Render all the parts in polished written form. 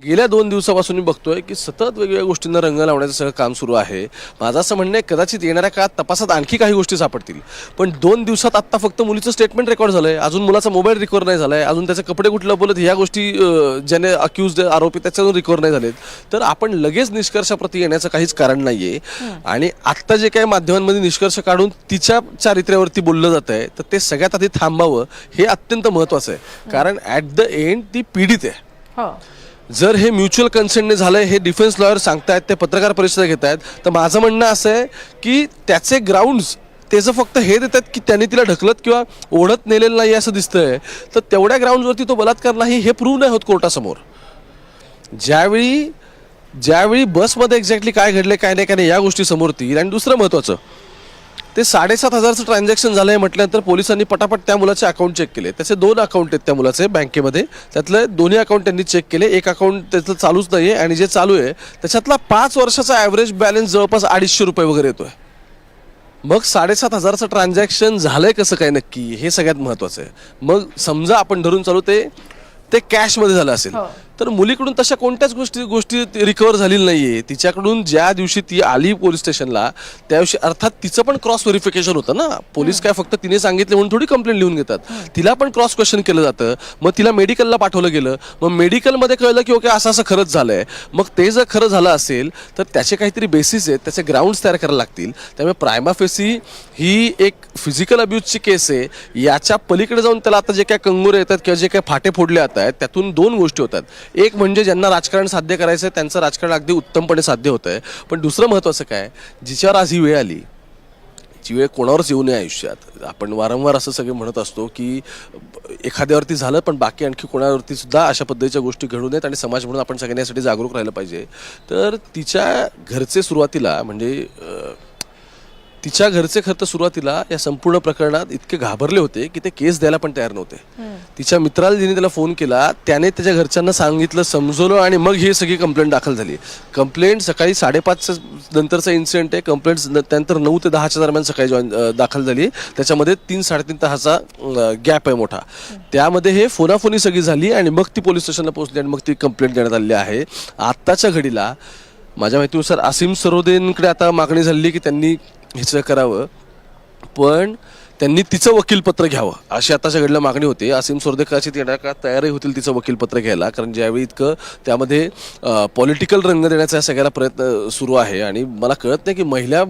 गेल्या 2 दिवसापासून मी बघतोय की सतत वेगवेगळ्या गोष्टींना रंग लावण्याचं सगळं काम सुरू आहे. माझं असं म्हणणं आहे कदाचित येणाऱ्या काळात तपासात आणखी काही गोष्टी सापडतील. पण 2 दिवसात आत्ता फक्त मुलीचं स्टेटमेंट रेकॉर्ड झालंय, अजून मुलाचा मोबाईल रिकव्हर नाही झालाय, अजून त्याचे कपडे कुठलं बोलत ह्या गोष्टी ज्याने अक्यूज आरोपी त्याच्यातून रिकव्हर नाही झालेत. तर आपण लगेच निष्कर्षाप्रती येण्याचं काहीच कारण नाहीये. आणि आत्ता जे काही माध्यमांमध्ये निष्कर्ष काढून तिच्या चारित्र्यावरती बोललं जात आहे तर ते सगळ्यात आधी थांबावं हे अत्यंत महत्त्वाचं आहे. कारण ॲट द एंड ती पीडित आहे. जर हे म्युच्युअल कन्सेंटने झालंय हे डिफेन्स लॉयर सांगतायत, ते पत्रकार परिषद घेत आहेत, तर माझं म्हणणं असं आहे की त्याचे ग्राउंड्स त्याचं फक्त हे देतात की त्यांनी तिला ढकलत किंवा ओढत नेलेलं नाही असं दिसतंय. तर तेवढ्या ग्राउंड्सवरती तो बलात्कार नाही हे प्रूव्ह नाही होत कोर्टासमोर. ज्यावेळी बसमध्ये एक्झॅक्टली काय घडले काय नाही या गोष्टी समोर येतील. आणि दुसरं महत्त्वाचं, ते 7,500चं ट्रान्झॅक्शन झालं आहे म्हटल्यानंतर पोलिसांनी पटापट त्या मुलाचे अकाउंट चेक केले. त्याचे 2 अकाउंट आहेत त्या मुलाचे बँकेमध्ये, त्यातले दोन्ही अकाउंट त्यांनी चेक केले. एक अकाउंट त्याचं चालूच नाही आहे आणि जे चालू आहे त्याच्यातला 5 वर्षाचा ॲव्हरेज बॅलन्स जवळपास ₹250 वगैरे येतो आहे. मग 7,500चं ट्रान्झॅक्शन झालं आहे कसं काय नक्की हे सगळ्यात महत्त्वाचं आहे. मग समजा आपण धरून चालू ते कॅशमध्ये झालं असेल तर मुलीकडून तशा कोणत्याच गोष्टी रिकवर झालेली नाहीये. तिच्याकडून ज्या दिवशी ती आली पोलीस स्टेशनला त्या दिवशी अर्थात तिचं पण क्रॉस व्हेरिफिकेशन होतं ना. पोलीस काय फक्त तिने सांगितले म्हणून थोडी कंप्लेंट लिहून घेतात, तिला पण क्रॉस क्वेश्चन केलं जातं. मग तिला मेडिकलला पाठवलं गेलं, मग मेडिकलमध्ये कळलं की ओके असं खरंच झालंय. मग ते जर खरं झालं असेल तर त्याचे काहीतरी बेसिस आहेत, त्याचे ग्राउंड्स तयार करायला लागतील. त्यामुळे प्रायमा फेसी ही एक फिजिकल अब्यूजची केस आहे. याच्या पलीकडे जाऊन त्याला आता जे काय कंगोरे येतात किंवा जे काय फाटे फोडले जात आहेत त्यातून 2 गोष्टी होतात. एक म्हणजे ज्यांना राजकारण साध्य करायचं आहे त्यांचं राजकारण अगदी उत्तमपणे साध्य होतं आहे. पण दुसरं महत्त्वाचं काय, जिच्यावर आज ही वेळ आली, जी वेळ कोणावरच येऊ नये आयुष्यात. आपण वारंवार असं सगळे म्हणत असतो की एखाद्यावरती झालं पण बाकी आणखी कोणावरती सुद्धा अशा पद्धतीच्या गोष्टी घडू नयेत आणि समाज म्हणून आपण सगळ्यांनी यासाठी जागरूक राहिलं पाहिजे. तर तिच्या घरचे सुरुवातीला म्हणजे तिच्या घरचे खरं तर सुरुवातीला या संपूर्ण प्रकरणात इतके घाबरले होते की ते केस द्यायला पण तयार नव्हते. तिच्या मित्राला जिने त्याला फोन केला त्याने त्याच्या घरच्यांना सांगितलं, समजवलं आणि मग ही सगळी कंप्लेंट दाखल झाली. कंप्लेंट सकाळी 5:30 नंतरचा इन्सिडेंट आहे. कंप्लेंट त्यानंतर 9 ते 10च्या दरम्यान सकाळी दाखल झाली. त्याच्यामध्ये 3-3.5 तासाचा गॅप आहे मोठा. त्यामध्ये हे फोनाफोनी सगळी झाली आणि मग ती पोलीस स्टेशनला पोहोचली आणि मग ती कंप्लेंट देण्यात आलेली आहे. आत्ताच्या घडीला माझ्या माहितीनुसार आसिम सरोदेंकडे आता मागणी झाली की त्यांनी ह्याचं करावं, पण त्यांनी तिचं वकीलपत्र घ्यावं अशी आताच्या घडीला मागणी होती. आसिम सरोदे कदाचित येणाऱ्या काळात तयारही होतील तिचं वकीलपत्र घ्यायला, कारण ज्यावेळी इतकं त्यामध्ये पॉलिटिकल रंग देण्याचा सगळ्याला प्रयत्न सुरू आहे. आणि मला कळत नाही की महिला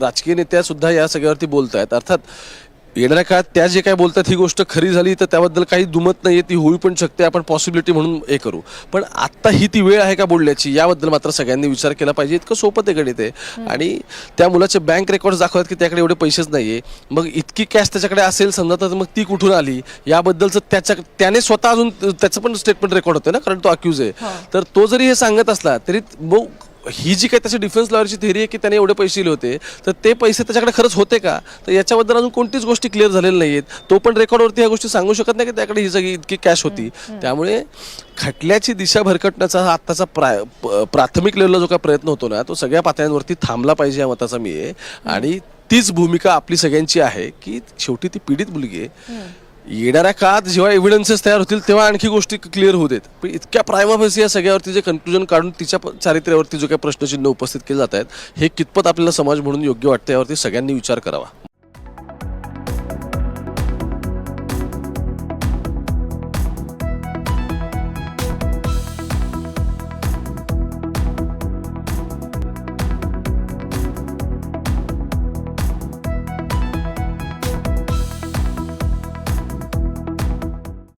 राजकीय नेत्यासुद्धा या सगळ्यावरती बोलत आहेत. अर्थात येणाऱ्या काळात त्या जे काय बोलतात ही गोष्ट खरी झाली तर त्याबद्दल काही दुमत नाही आहे, ती होऊ पण शकते, आपण पॉसिबिलिटी म्हणून हे करू. पण आत्ता ही ती वेळ आहे का बोलण्याची याबद्दल मात्र सगळ्यांनी विचार केला पाहिजे. इतकं सोपं ते गणित आहे. आणि त्या मुलाचे बँक रेकॉर्ड्स दाखवतात की त्याकडे एवढे पैसेच नाही आहे. मग इतकी कॅश त्याच्याकडे असेल समजा तर मग ती कुठून आली याबद्दलचं त्याने स्वतः अजून त्याचं पण स्टेटमेंट रेकॉर्ड होतं ना, कारण तो अक्यूज आहे. तर तो जरी हे सांगत असला तरी मग ही जी काही त्याची डिफेन्स लॉयरची थेअरी आहे की त्याने एवढे पैसे दिले होते तर ते पैसे त्याच्याकडे खरंच होते का, तर याच्याबद्दल अजून कोणतीच गोष्टी क्लिअर झालेल्या नाही आहेत. तो पण रेकॉर्डवरती ह्या गोष्टी सांगू शकत नाही की त्याकडे ही सगळी इतकी कॅश होती. त्यामुळे खटल्याची दिशा भरकटण्याचा हा आत्ताचा प्राथमिक लेवलला जो काय प्रयत्न होतो ना तो सगळ्या पातळ्यांवरती थांबला पाहिजे या मताचा मी आहे. आणि तीच भूमिका आपली सगळ्यांची आहे की शेवटी ती पीडित मुलगी आहे. येणाऱ्या काळात जेव्हा एव्हिडन्सेस तयार होतील तेव्हा आणखी गोष्टी क्लिअर होऊ देत. पण इतक्या प्रायमा फेसी या सगळ्यावरती जे कन्क्लुजन काढून तिच्या चारित्र्यावरती जो काही प्रश्नचिन्ह उपस्थित केले जात आहेत हे कितपत आपल्याला समाज म्हणून योग्य वाटतं यावरती सगळ्यांनी विचार करावा.